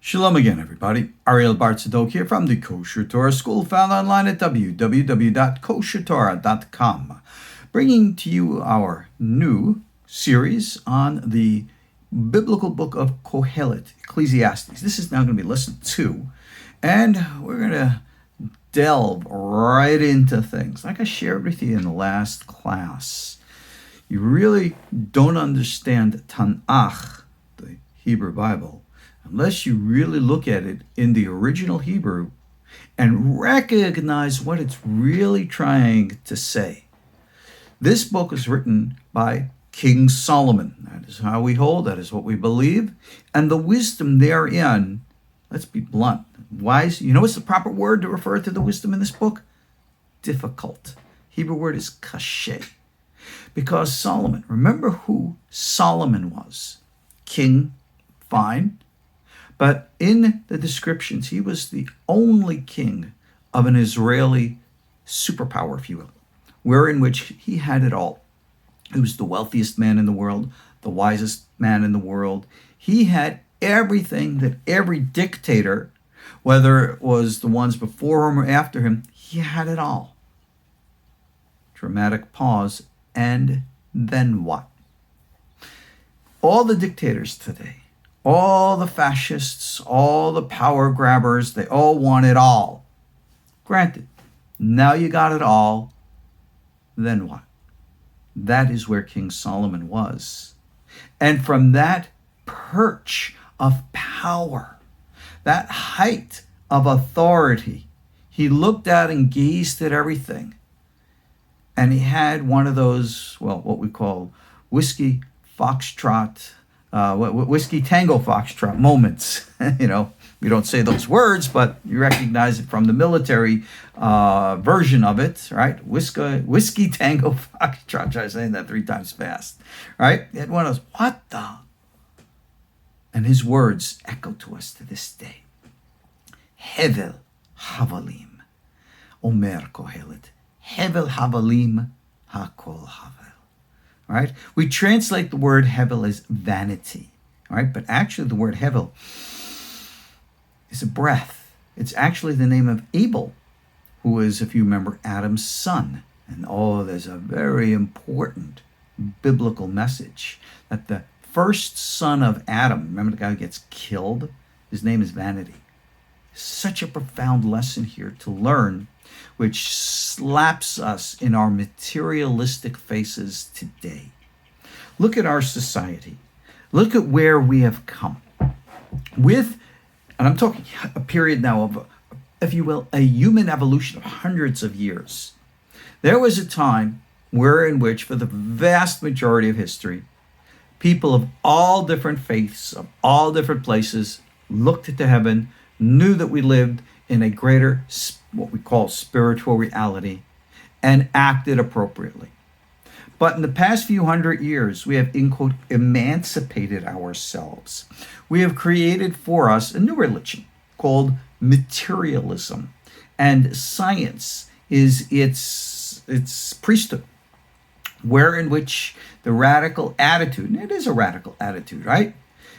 Shalom again, everybody. Ariel Tzadok here from the KosherTorah School, found online at www.KosherTorah.com, bringing to you our new series on the biblical book of Kohelet, Ecclesiastes. This is now going to be lesson 2, and we're going to delve right into things. Like I shared with you in the last class, you really don't understand Tanakh, the Hebrew Bible, unless you really look at it in the original Hebrew and recognize what it's really trying to say. This book is written by King Solomon. That is how we hold, that is what we believe. And the wisdom therein, let's be blunt, wise. You know what's the proper word to refer to the wisdom in this book? Difficult. Hebrew word is kashay. Because Solomon, remember who Solomon was. King, fine. But in the descriptions, he was the only king of an Israeli superpower, if you will, wherein which he had it all. He was the wealthiest man in the world, the wisest man in the world. He had everything that every dictator, whether it was the ones before him or after him, he had it all. Dramatic pause, and then what? All the dictators today, all the fascists, all the power grabbers, they all want it all. Granted, now you got it all, then what? That is where King Solomon was. And from that perch of power, that height of authority, he looked out and gazed at everything. And he had one of those, well, what we call whiskey foxtrot, whiskey tango foxtrot moments. You know, we don't say those words, but you recognize it from the military version of it, right? Whiskey tango foxtrot. Try saying that 3 times fast, right? He had one of those, what the? And his words echo to us to this day. Hevel Havelim, Omer Kohelet. Hevel Havelim Hakol Havel. All right, we translate the word Hevel as vanity, all right, but actually the word Hevel is a breath. It's actually the name of Abel, who is, if you remember, Adam's son. And there's a very important biblical message that the first son of Adam, remember the guy who gets killed? His name is vanity. Such a profound lesson here to learn, which slaps us in our materialistic faces today. Look at our society. Look at where we have come. And I'm talking a period now of, if you will, a human evolution of hundreds of years. There was a time in which, for the vast majority of history, people of all different faiths, of all different places, looked into heaven, knew that we lived in a greater, what we call spiritual reality, and acted appropriately. But in the past few hundred years, we have, in quote, emancipated ourselves. We have created for us a new religion called materialism, and science is its priesthood, wherein which the radical attitude, and it is a radical attitude, right?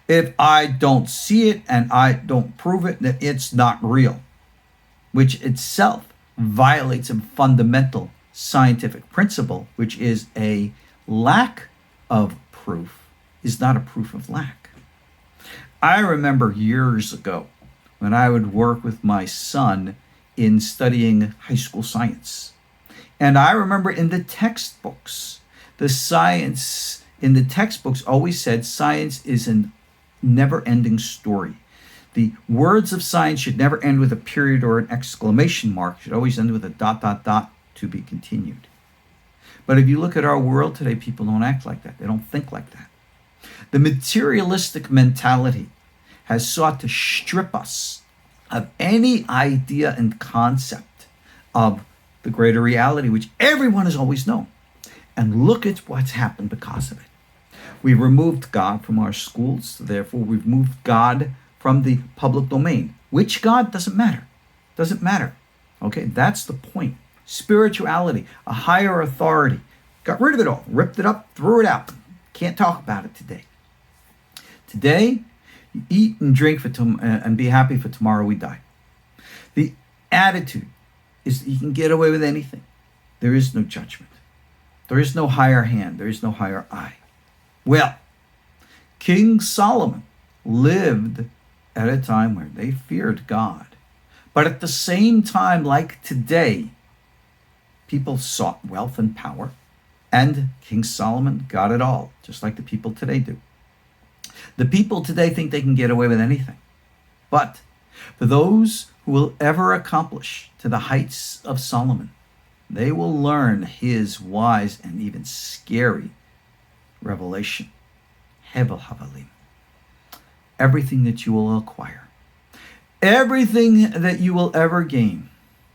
If I don't see it and I don't prove it, then it's not real, which itself violates a fundamental scientific principle, which is a lack of proof is not a proof of lack. I remember years ago when I would work with my son in studying high school science. And I remember in the textbooks, the science in the textbooks always said science is an never-ending story. The words of science should never end with a period or an exclamation mark. It should always end with a ... to be continued. But if you look at our world today, people don't act like that. They don't think like that. The materialistic mentality has sought to strip us of any idea and concept of the greater reality, which everyone has always known. And look at what's happened because of it. We've removed God from our schools, so therefore we've moved God from the public domain. Which God? Doesn't matter. Doesn't matter. Okay, that's the point. Spirituality, a higher authority. Got rid of it all, ripped it up, threw it out. Can't talk about it today. Today, Eat and drink and be happy, for tomorrow we die. The attitude is that you can get away with anything. There is no judgment. There is no higher hand. There is no higher eye. Well, King Solomon lived at a time where they feared God. But at the same time, like today, people sought wealth and power. And King Solomon got it all, just like the people today do. The people today think they can get away with anything. But for those who will ever accomplish to the heights of Solomon, they will learn his wise and even scary revelation. Hevel Havelim. Everything that you will acquire, everything that you will ever gain,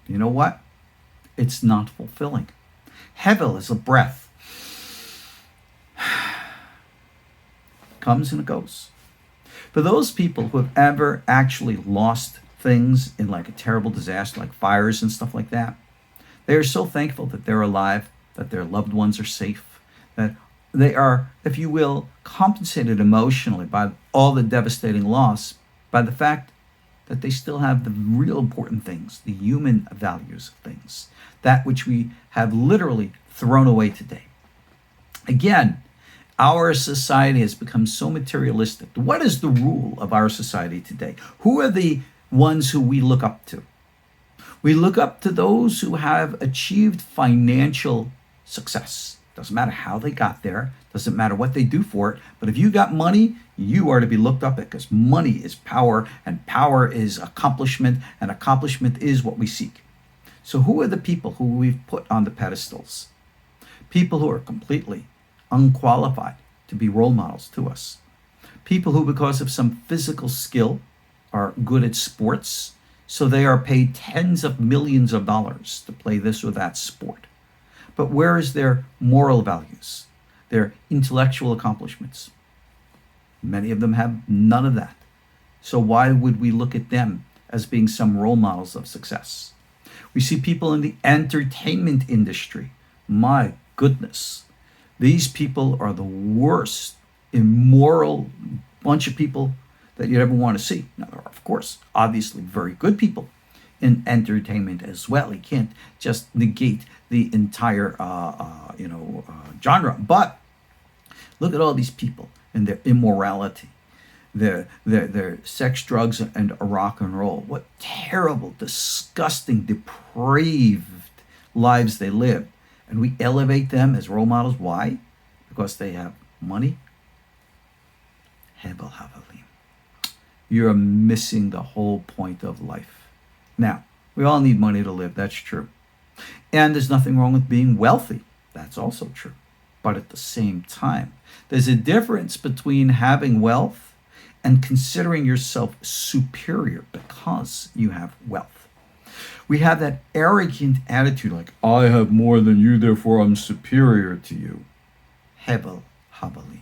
you know what? It's not fulfilling. Hevel is a breath. Comes and it goes. For those people who have ever actually lost things in like a terrible disaster, like fires and stuff like that, they are so thankful that they're alive, that their loved ones are safe, that they are, if you will, compensated emotionally by all the devastating loss, by the fact that they still have the real important things, the human values of things, that which we have literally thrown away today. Again, our society has become so materialistic. What is the rule of our society today? Who are the ones who we look up to? We look up to those who have achieved financial success. Doesn't matter how they got there, doesn't matter what they do for it, but if you got money, you are to be looked up at, because money is power, and power is accomplishment, and accomplishment is what we seek. So who are the people who we've put on the pedestals? People who are completely unqualified to be role models to us. People who, because of some physical skill, are good at sports, so they are paid tens of millions of dollars to play this or that sport. But where is their moral values, their intellectual accomplishments? Many of them have none of that. So why would we look at them as being some role models of success? We see people in the entertainment industry. My goodness, these people are the worst immoral bunch of people that you'd ever want to see. Now, there are, of course, obviously very good people in entertainment as well. You can't just negate the entire genre. But look at all these people and their immorality, their sex, drugs, and rock and roll. What terrible, disgusting, depraved lives they live. And we elevate them as role models. Why? Because they have money. Hevel Havelim. You're missing the whole point of life. Now, we all need money to live. That's true. And there's nothing wrong with being wealthy. That's also true. But at the same time, there's a difference between having wealth and considering yourself superior because you have wealth. We have that arrogant attitude like, I have more than you, therefore I'm superior to you. Hevel Havelim.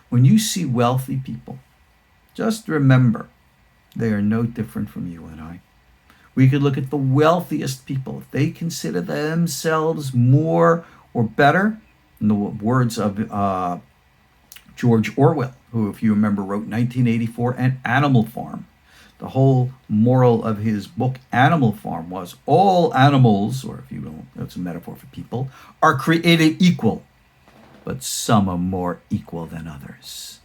When you see wealthy people, just remember, they are no different from you and I. We could look at the wealthiest people. If they consider themselves more or better, in the words of George Orwell, who, if you remember, wrote 1984 and Animal Farm. The whole moral of his book, Animal Farm, was all animals, or if you don't, that's a metaphor for people, are created equal, but some are more equal than others.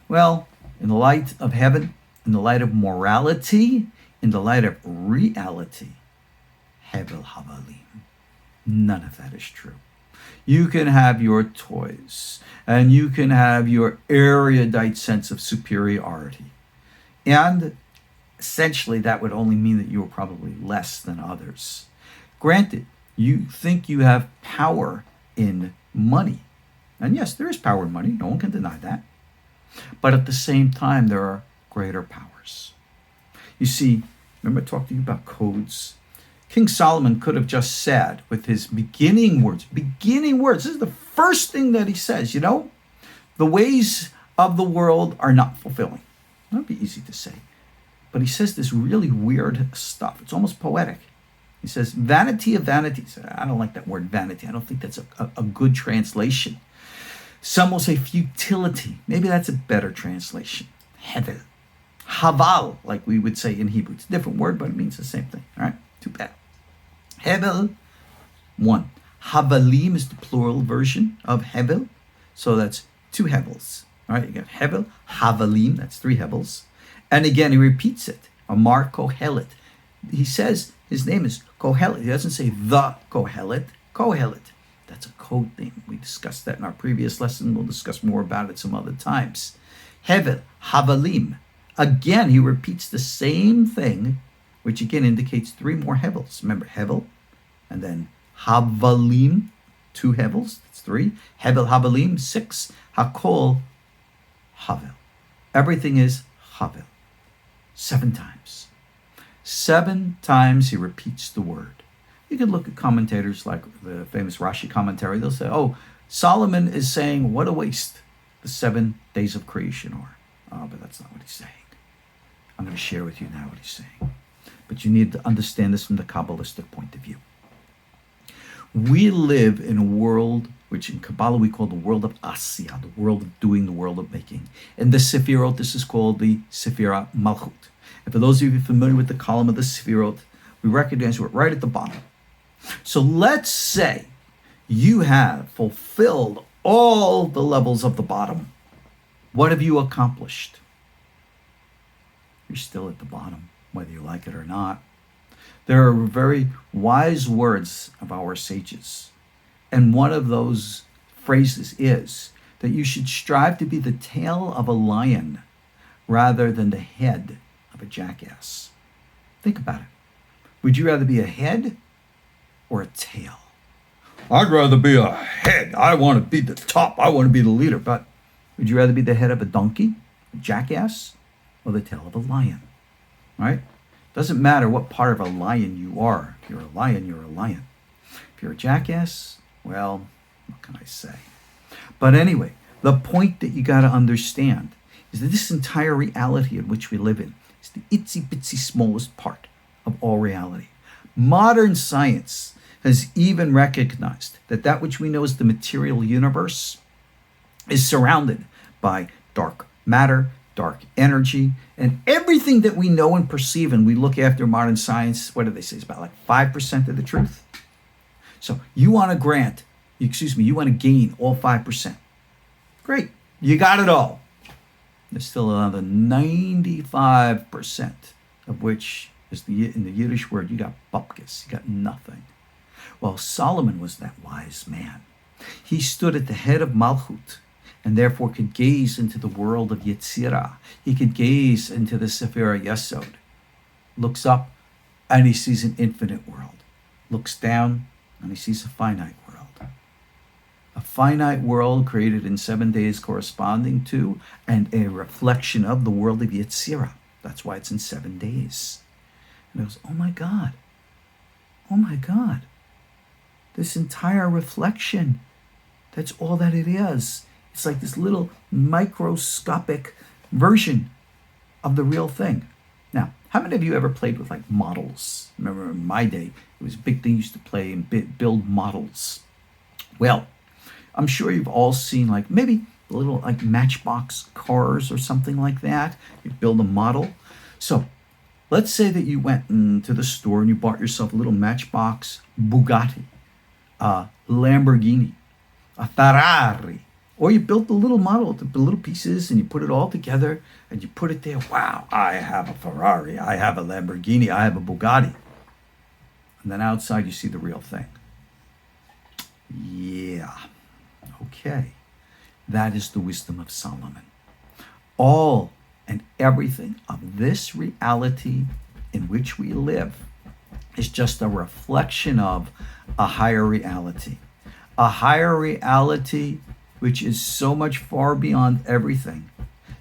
Well, in the light of heaven, in the light of morality, in the light of reality, Hevel Havelim. None of that is true. You can have your toys, and you can have your erudite sense of superiority. And essentially, that would only mean that you are probably less than others. Granted, you think you have power in money. And yes, there is power in money. No one can deny that. But at the same time, there are greater powers. You see, remember I talked to you about codes? King Solomon could have just said with his beginning words, this is the first thing that he says, the ways of the world are not fulfilling. That would be easy to say. But he says this really weird stuff. It's almost poetic. He says, vanity of vanities. I don't like that word vanity. I don't think that's a good translation. Some will say futility. Maybe that's a better translation. Hevel. Haval, like we would say in Hebrew. It's a different word, but it means the same thing. All right, too bad. Hevel, 1. Havalim is the plural version of Hevel. So that's 2 Hevels. All right, you got Hevel, Havelim, that's 3 Hevels. And again, he repeats it. Amar Kohelet. He says his name is Kohelet. He doesn't say the Kohelet. Kohelet. That's a code name. We discussed that in our previous lesson. We'll discuss more about it some other times. Hevel, Havalim. Again, he repeats the same thing, which again indicates 3 more Hevels. Remember, Hevel, and then Havalim, 2 Hevels, that's 3. Hevel Havelim, 6. Hakol Havel. Everything is Havel. 7 times. 7 times he repeats the word. You can look at commentators like the famous Rashi commentary. They'll say, oh, Solomon is saying, what a waste the 7 days of creation are. Oh, but that's not what he's saying. I'm going to share with you now what he's saying. But you need to understand this from the Kabbalistic point of view. We live in a world which in Kabbalah we call the world of Asiyah, the world of doing, the world of making. In the Sefirot, this is called the Sefirat Malkhut. And for those of you familiar with the column of the Sefirot, we recognize we're right at the bottom. So let's say you have fulfilled all the levels of the bottom. What have you accomplished? You're still at the bottom, whether you like it or not. There are very wise words of our sages. And one of those phrases is that you should strive to be the tail of a lion rather than the head of a jackass. Think about it. Would you rather be a head or a tail? I'd rather be a head. I want to be the top. I want to be the leader. But would you rather be the head of a donkey, a jackass, or the tail of a lion? Right? Doesn't matter what part of a lion you are. If you're a lion, you're a lion. If you're a jackass, well, what can I say? But anyway, the point that you got to understand is that this entire reality in which we live in is the itsy bitsy smallest part of all reality. Modern science has even recognized that that which we know as the material universe is surrounded by dark matter, dark energy, and everything that we know and perceive and we look after modern science, what do they say? It's about like 5% of the truth. So you want to you want to gain all 5%. Great, you got it all. There's still another 95% of which is in the Yiddish word, you got bupkis, you got nothing. Well, Solomon was that wise man. He stood at the head of Malkhut and therefore could gaze into the world of Yetzirah. He could gaze into the Sefirat Yesod. Looks up and he sees an infinite world. Looks down and he sees a finite world. A finite world created in 7 days corresponding to and a reflection of the world of Yetzirah. That's why it's in 7 days. And it goes, oh my God. This entire reflection, that's all that it is. It's like this little microscopic version of the real thing. Now, how many of you ever played with like models? Remember in my day, it was a big thing you used to play and build models. Well, I'm sure you've all seen like maybe little like matchbox cars or something like that. You build a model. So let's say that you went into the store and you bought yourself a little matchbox Bugatti, a Lamborghini, a Ferrari, or you built the little model, the little pieces, and you put it all together and you put it there. Wow, I have a Ferrari, I have a Lamborghini, I have a Bugatti. And then outside you see the real thing. Yeah, okay. That is the wisdom of Solomon. All and everything of this reality in which we live is just a reflection of a higher reality. A higher reality which is so much far beyond everything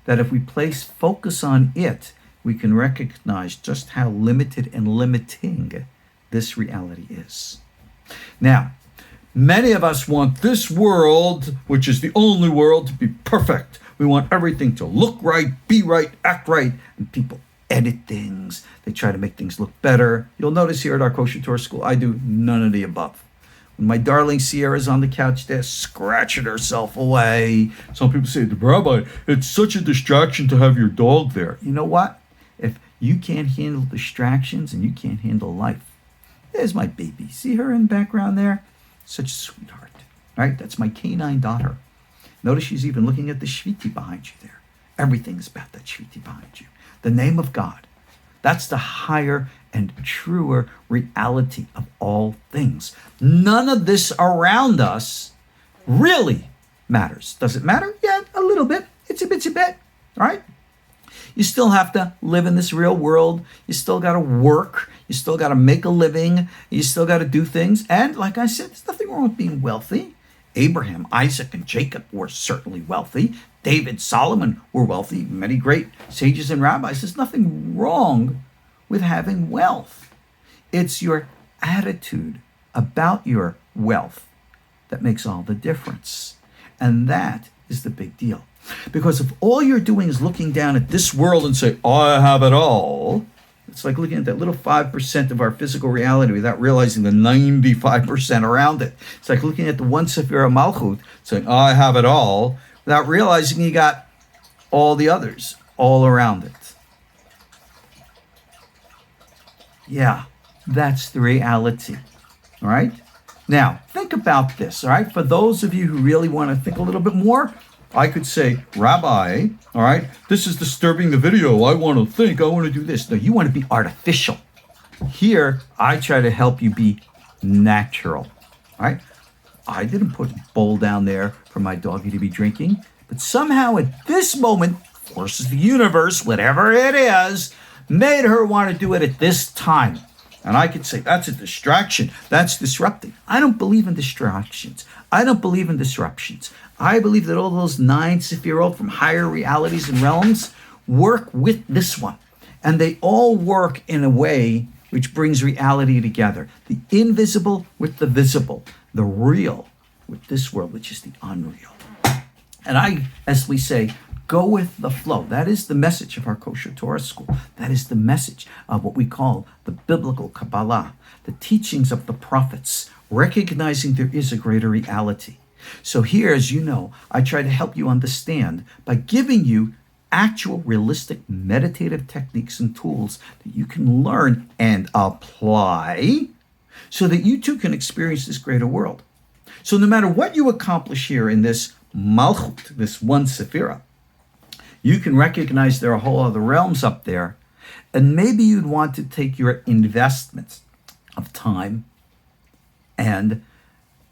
that if we place focus on it, we can recognize just how limited and limiting this reality is. Now, many of us want this world, which is the only world, to be perfect. We want everything to look right, be right, act right, and people edit things. They try to make things look better. You'll notice here at our KosherTorah school, I do none of the above. When my darling Sierra's on the couch there, scratching herself away. Some people say, Rabbi, it's such a distraction to have your dog there. You know what? If you can't handle distractions and you can't handle life, there's my baby. See her in the background there? Such a sweetheart, right? That's my canine daughter. Notice she's even looking at the shviti behind you there. Everything's about that shviti behind you. The name of God. That's the higher and truer reality of all things. None of this around us really matters. Does it matter? Yeah, a little bit. Itsy Bitsy bit, right? You still have to live in this real world. You still got to work. You still got to make a living. You still got to do things. And like I said, there's nothing wrong with being wealthy. Abraham, Isaac, and Jacob were certainly wealthy. David, Solomon were wealthy. Many great sages and rabbis. There's nothing wrong with having wealth. It's your attitude about your wealth that makes all the difference. And that is the big deal. Because if all you're doing is looking down at this world and say, I have it all, it's like looking at that little 5% of our physical reality without realizing the 95% around it. It's like looking at the one Sefirat Malkhut, saying, I have it all, without realizing you got all the others all around it. Yeah, that's the reality. All right? Now, think about this, all right? For those of you who really want to think a little bit more, I could say, Rabbi, all right, this is disturbing the video. I want to think, I want to do this. No, you want to be artificial. Here, I try to help you be natural, all right? I didn't put a bowl down there for my doggy to be drinking, but somehow at this moment, forces the universe, whatever it is, made her want to do it at this time. And I could say, that's a distraction. That's disrupting. I don't believe in distractions. I don't believe in disruptions. I believe that all those 9 Sefirot from higher realities and realms work with this one. And they all work in a way which brings reality together. The invisible with the visible. The real with this world, which is the unreal. And I, as we say, go with the flow. That is the message of our KosherTorah school. That is the message of what we call the biblical Kabbalah, the teachings of the prophets, recognizing there is a greater reality. So here, as you know, I try to help you understand by giving you actual, realistic, meditative techniques and tools that you can learn and apply so that you too can experience this greater world. So no matter what you accomplish here in this Malchut, this one Sephira, you can recognize there are whole other realms up there, and maybe you'd want to take your investments of time, and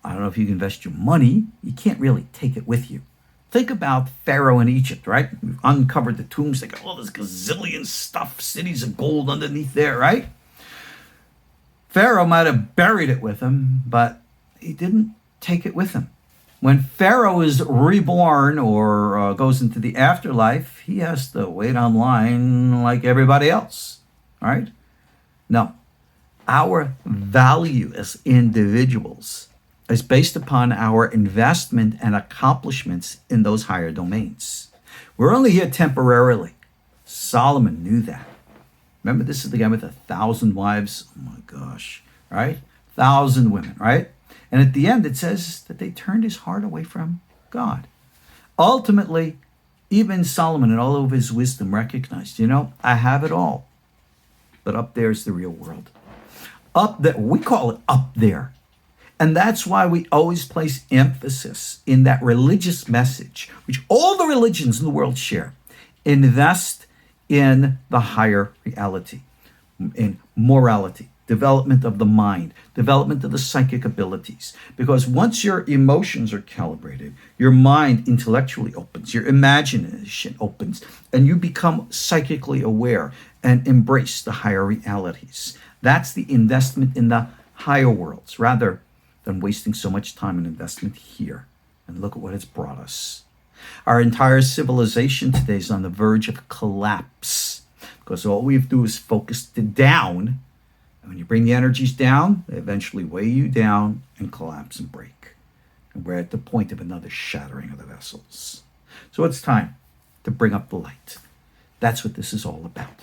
I don't know if you can invest your money, you can't really take it with you. Think about Pharaoh in Egypt, right? We've uncovered the tombs, they got all this gazillion stuff, cities of gold underneath there, right? Pharaoh might have buried it with him, but he didn't take it with him. When Pharaoh is reborn or goes into the afterlife, he has to wait online like everybody else, right? No, our value as individuals is based upon our investment and accomplishments in those higher domains. We're only here temporarily. Solomon knew that. Remember, this is the guy with 1,000 wives. Oh my gosh, right? 1,000 women, right? And at the end, it says that they turned his heart away from God. Ultimately, even Solomon, in all of his wisdom, recognized, I have it all. But up there is the real world. Up there, we call it up there. And that's why we always place emphasis in that religious message, which all the religions in the world share. Invest in the higher reality, in morality, development of the mind, development of the psychic abilities. Because once your emotions are calibrated, your mind intellectually opens, your imagination opens, and you become psychically aware and embrace the higher realities. That's the investment in the higher worlds, rather than wasting so much time and investment here. And look at what it's brought us. Our entire civilization today is on the verge of collapse because all we have to do is focus down. And when you bring the energies down, they eventually weigh you down and collapse and break. And we're at the point of another shattering of the vessels. So it's time to bring up the light. That's what this is all about.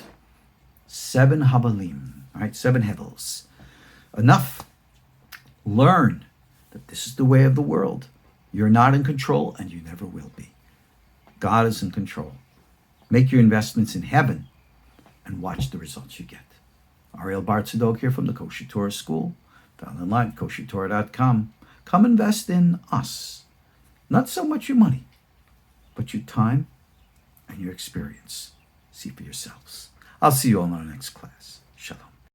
7 Havelim, all right, 7 Hevels. Enough. Learn that this is the way of the world. You're not in control, and you never will be. God is in control. Make your investments in heaven, and watch the results you get. Ariel Tzadok here from the KosherTorah School, found online at KosherTorah.com. Come invest in us. Not so much your money, but your time and your experience. See for yourselves. I'll see you all in our next class. Shalom.